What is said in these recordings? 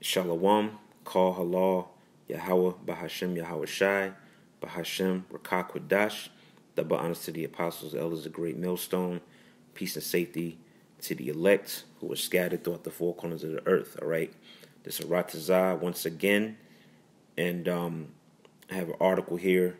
Shalom, Call Halal, Yahawah, Bahashem, YAHAWASHI, Bahashem, Rakah Kwadash. Double honors to the apostles, elders, the great millstone. Peace and safety to the elect who are scattered throughout the four corners of the earth. All right. This is Ratazah once again. And I have an article here.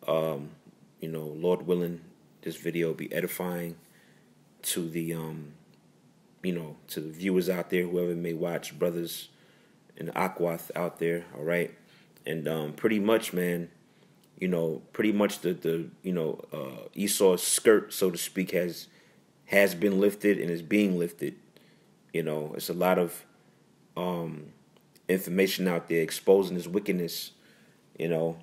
Lord willing, this video will be edifying to the to the viewers out there, whoever may watch, brothers and the Akwath out there, all right? And pretty much, man, pretty much the Esau's skirt, so to speak, has been lifted and is being lifted. It's a lot of information out there exposing his wickedness, and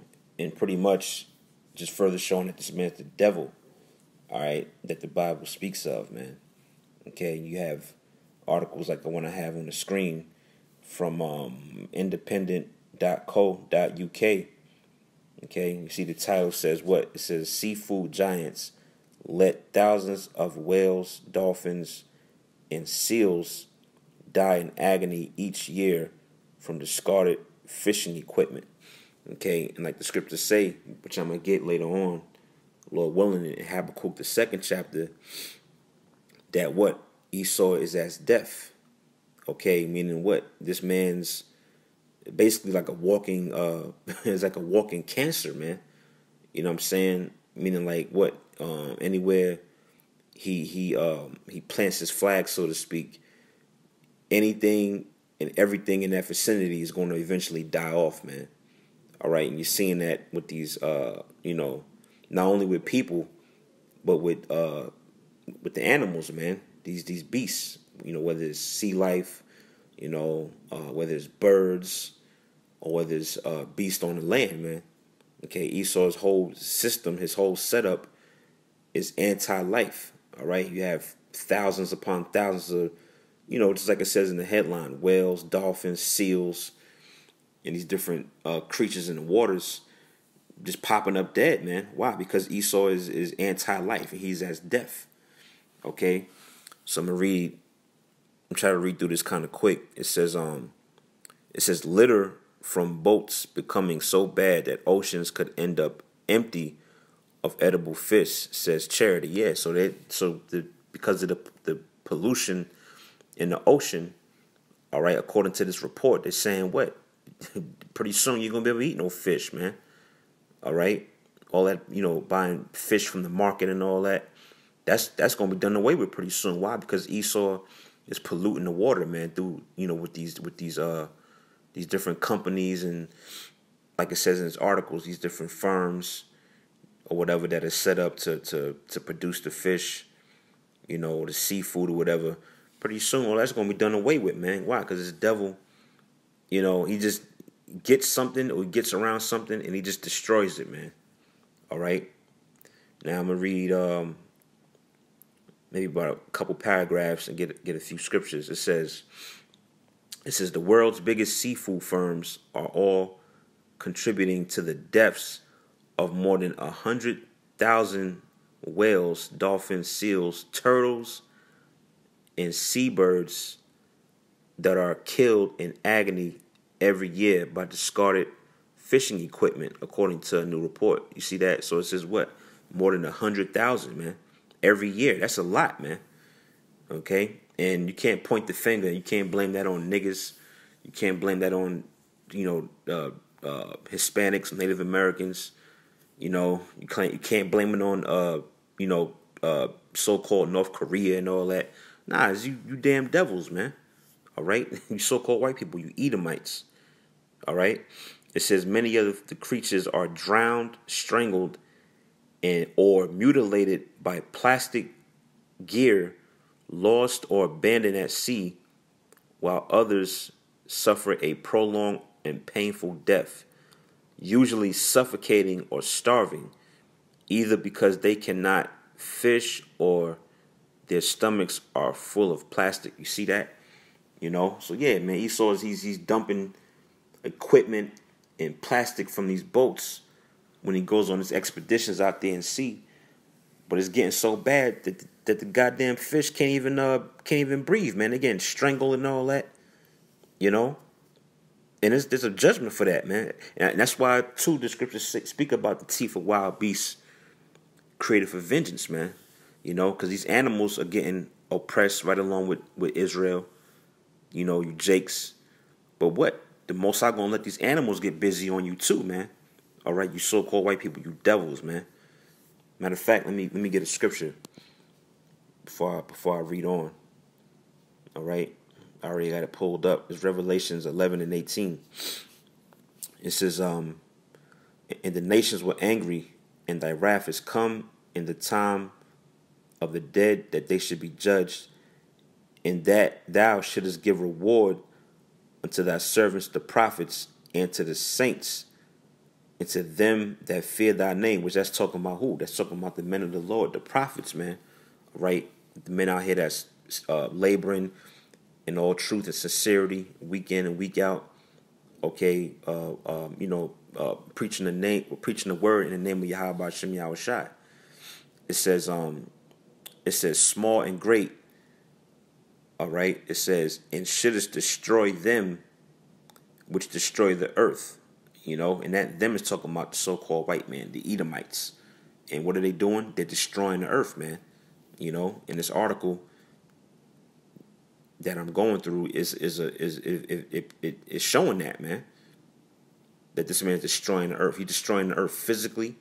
pretty much just further showing that this man's the devil, all right, that the Bible speaks of, man. Okay, you have articles like the one I have on the screen from independent.co.uk. Okay, you see the title says what? It says, seafood giants let thousands of whales, dolphins, and seals die in agony each year from discarded fishing equipment. Okay, and like the scriptures say, which I'm going to get later on, Lord willing, in Habakkuk, the 2nd chapter, that what? Esau is as death. Okay, meaning what? This man's basically like a walking, it's like a walking cancer, man. You know what I'm saying? Meaning like what? Anywhere he plants his flag, so to speak, anything and everything in that vicinity is going to eventually die off, man. All right, and you're seeing that with these, not only with people, but with the animals, man. These beasts, whether it's sea life, whether it's birds or whether it's beasts on the land, man. Okay, Esau's whole system, his whole setup is anti-life. All right, you have thousands upon thousands of, just like it says in the headline, whales, dolphins, seals, and these different creatures in the waters just popping up dead, man. Why? Because Esau is anti-life and he's as death. Okay, so I'm trying to read through this kind of quick. It says litter from boats becoming so bad that oceans could end up empty of edible fish, says Charity. Yeah, because of the pollution in the ocean, all right, according to this report, they're saying what? Pretty soon you're gonna be able to eat no fish, man. All right, all that buying fish from the market and all that. That's gonna be done away with pretty soon. Why? Because Esau is polluting the water, man, through with these different companies and, like it says in its articles, these different firms or whatever that is set up to produce the fish, the seafood or whatever. Pretty soon, all that's gonna be done away with, man. Why? Because this devil, he just gets something or he gets around something and he just destroys it, man. All right. Now I'm gonna read maybe about a couple paragraphs and get a few scriptures. It says the world's biggest seafood firms are all contributing to the deaths of more than 100,000 whales, dolphins, seals, turtles, and seabirds that are killed in agony every year by discarded fishing equipment, according to a new report. You see that? So it says what? More than 100,000, man. Every year. That's a lot, man. Okay? And you can't point the finger. You can't blame that on niggas. You can't blame that on, Hispanics, Native Americans. You can't blame it on, so-called North Korea and all that. Nah, it's you damn devils, man. All right? You so-called white people, you Edomites. All right? It says many of the creatures are drowned, strangled, or mutilated by plastic gear, lost or abandoned at sea, while others suffer a prolonged and painful death, usually suffocating or starving, either because they cannot fish or their stomachs are full of plastic. You see that? So yeah, man, Esau he's dumping equipment and plastic from these boats when he goes on his expeditions out there in sea. But it's getting so bad that the goddamn fish can't even breathe, man. They're getting strangled and all that. And there's a judgment for that, man. And that's why, too, the scriptures speak about the teeth of wild beasts created for vengeance, man. You know, because these animals are getting oppressed right along with Israel. You know, you Jakes. But what? The Most High gonna let these animals get busy on you too, man. All right, you so-called white people, you devils, man. Matter of fact, let me get a scripture before I read on. All right, I already got it pulled up. It's Revelations 11:18. It says, "And the nations were angry, and thy wrath is come in the time of the dead, that they should be judged, and that thou shouldest give reward unto thy servants the prophets, and to the saints, and to them that fear thy name." Which that's talking about who? That's talking about the men of the Lord, the prophets, man. Right? The men out here that's laboring in all truth and sincerity, week in and week out. Okay, preaching the word in the name of YAHAWASHI, YAHAWASHI. It says small and great. All right, it says, "And shouldest destroy them which destroy the earth." You know, and that them is talking about the so-called white man, the Edomites. And what are they doing? They're destroying the earth, man. You know, in this article that I'm going through is showing that, man, that this man is destroying the earth. He's destroying the earth physically.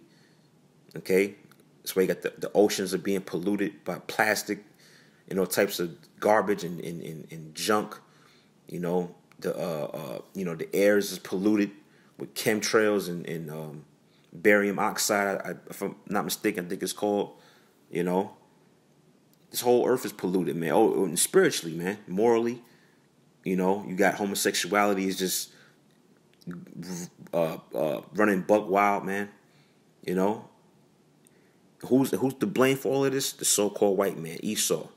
Okay, that's why you got the oceans are being polluted by plastic, you know, types of garbage and junk. You know, the air is polluted with chemtrails and barium oxide. If I'm not mistaken, I think it's called. You know, this whole earth is polluted, man. Oh, and spiritually, man, morally. You know, you got homosexuality is just running buck wild, man. You know, who's to blame for all of this? The so-called white man, Esau.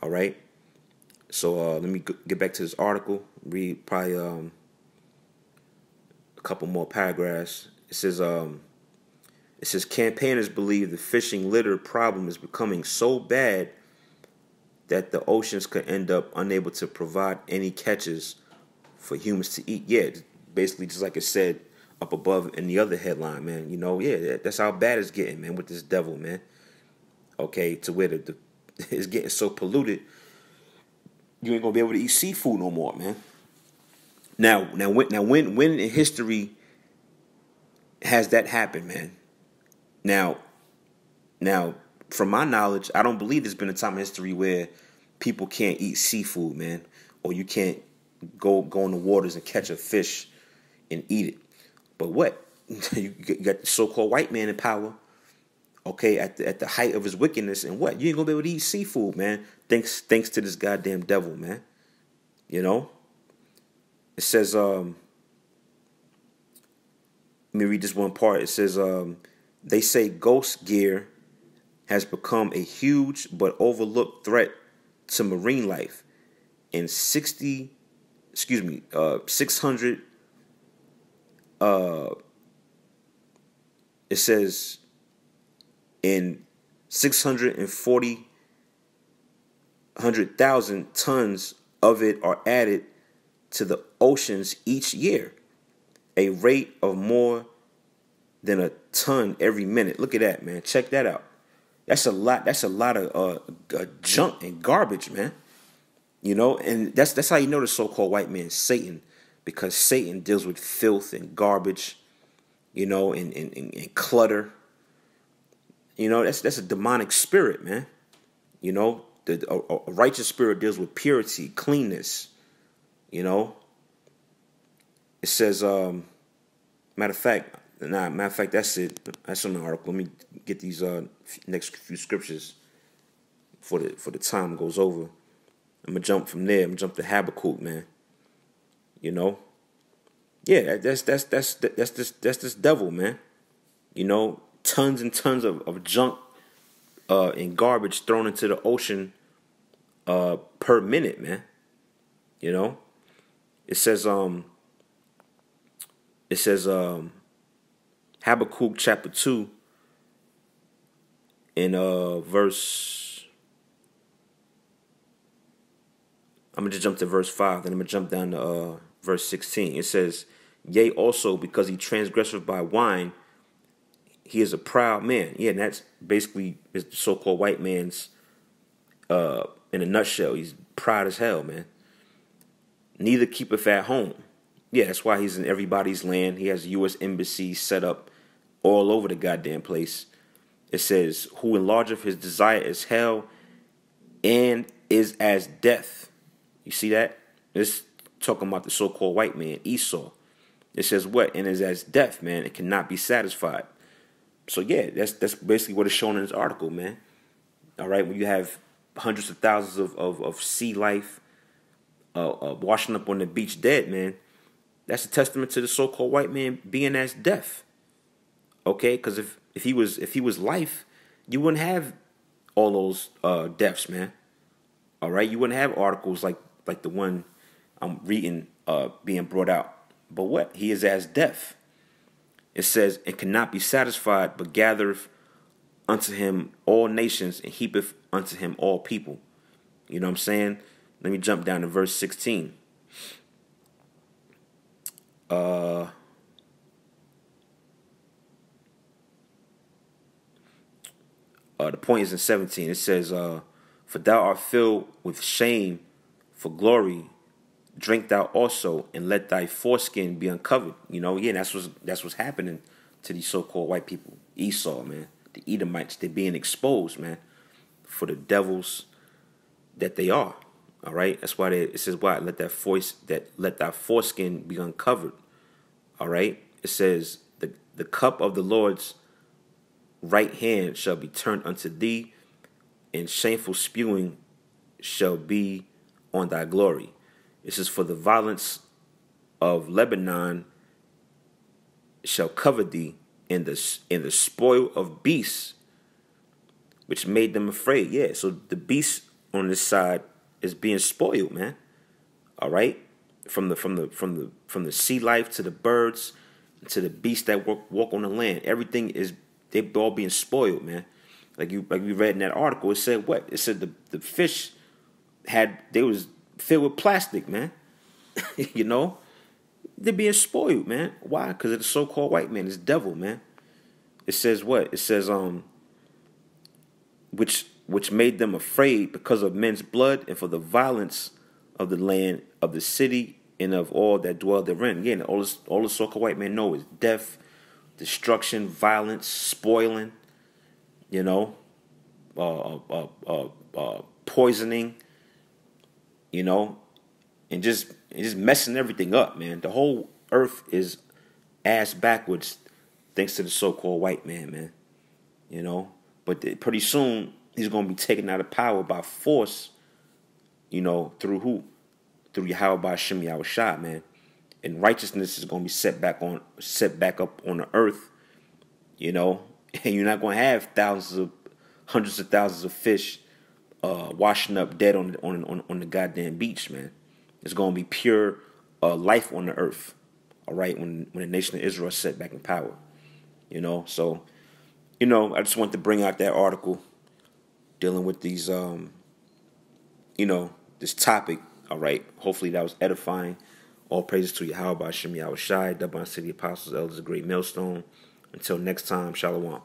All right. So let me get back to this article. Read probably a couple more paragraphs. It says campaigners believe the fishing litter problem is becoming so bad that the oceans could end up unable to provide any catches for humans to eat. Yeah, basically just like it said up above in the other headline, man. You know, yeah, that's how bad it's getting, man, with this devil, man. Okay, to where it's getting so polluted, you ain't gonna be able to eat seafood no more, man. Now, when in history has that happened, man? Now, from my knowledge, I don't believe there's been a time in history where people can't eat seafood, man, or you can't go in the waters and catch a fish and eat it. But what? You got the so-called white man in power, okay, at the height of his wickedness, and what? You ain't gonna be able to eat seafood, man. Thanks to this goddamn devil, man. You know? It says, let me read this one part. It says, they say ghost gear has become a huge but overlooked threat to marine life. In 600, it says in 640,000 tons of it are added to the oceans each year, a rate of more than a ton every minute. Look at that, man. Check that out. That's a lot. That's a lot of junk and garbage, man. You know, and that's how you know the so-called white man is Satan, because Satan deals with filth and garbage, you know, and clutter. You know, that's a demonic spirit, man. You know, a righteous spirit deals with purity, cleanness. You know, it says, matter of fact, that's it. That's on the article. Let me get these next few scriptures for the time goes over. I'm gonna jump from there. I'm gonna jump to Habakkuk, man. You know, yeah, that's this devil, man. You know, tons and tons of junk and garbage thrown into the ocean per minute, man. You know, it says Habakkuk chapter 2 in verse. I'm gonna just jump to verse 5, then I'm gonna jump down to verse 16. It says, yea, also because he transgresseth by wine, he is a proud man. Yeah, and that's basically is the so-called white man's, in a nutshell. He's proud as hell, man. Neither keepeth at home. Yeah, that's why he's in everybody's land. He has U.S. embassies set up all over the goddamn place. It says, who enlargeth his desire as hell and is as death. You see that? It's talking about the so-called white man, Esau. It says what? And is as death, man. It cannot be satisfied. So yeah, that's basically what is shown in this article, man. All right, when you have hundreds of thousands of sea life washing up on the beach dead, man, that's a testament to the so-called white man being as death. Okay, because if he was life, you wouldn't have all those deaths, man. All right, you wouldn't have articles like the one I'm reading being brought out. But what? He is as death. It says, and cannot be satisfied, but gathereth unto him all nations, and heapeth unto him all people. You know what I'm saying? Let me jump down to verse 16. The point is in 17. It says, for thou art filled with shame for glory, drink thou also, and let thy foreskin be uncovered. You know, yeah, that's what's happening to these so-called white people. Esau, man, the Edomites, they're being exposed, man, for the devils that they are. All right, that's why it says, "Why let thy foreskin be uncovered." All right, it says, the cup of the Lord's right hand shall be turned unto thee, and shameful spewing shall be on thy glory. This is for the violence of Lebanon shall cover thee, in the spoil of beasts, which made them afraid. Yeah, so the beast on this side is being spoiled, man. All right, from the sea life to the birds to the beasts that walk on the land. Everything they're all being spoiled, man. Like we read in that article, it said what? It said the fish they was filled with plastic, man. You know, they're being spoiled, man. Why? Because of the so-called white man, this devil, man. It says what? It says which made them afraid because of men's blood, and for the violence of the land, of the city, and of all that dwell therein. Again, all the so-called white men know is death, destruction, violence, spoiling, you know, poisoning, you know, and just messing everything up, man. The whole earth is ass backwards thanks to the so-called white man, man. You know, but pretty soon he's going to be taken out of power by force, you know, through who? Through YAHAWASHI, YAHAWASHI, man. And righteousness is going to be set back up on the earth, you know. And you're not going to have hundreds of thousands of fish washing up dead on the goddamn beach, man. It's going to be pure life on the earth, all right, when the nation of Israel is set back in power, you know. So, you know, I just want to bring out that article dealing with these, you know, this topic, all right. Hopefully that was edifying. All praises to YAHAWAH, YAHAWASHI, double honor to the apostles, elders, a great millstone. Until next time, shalom.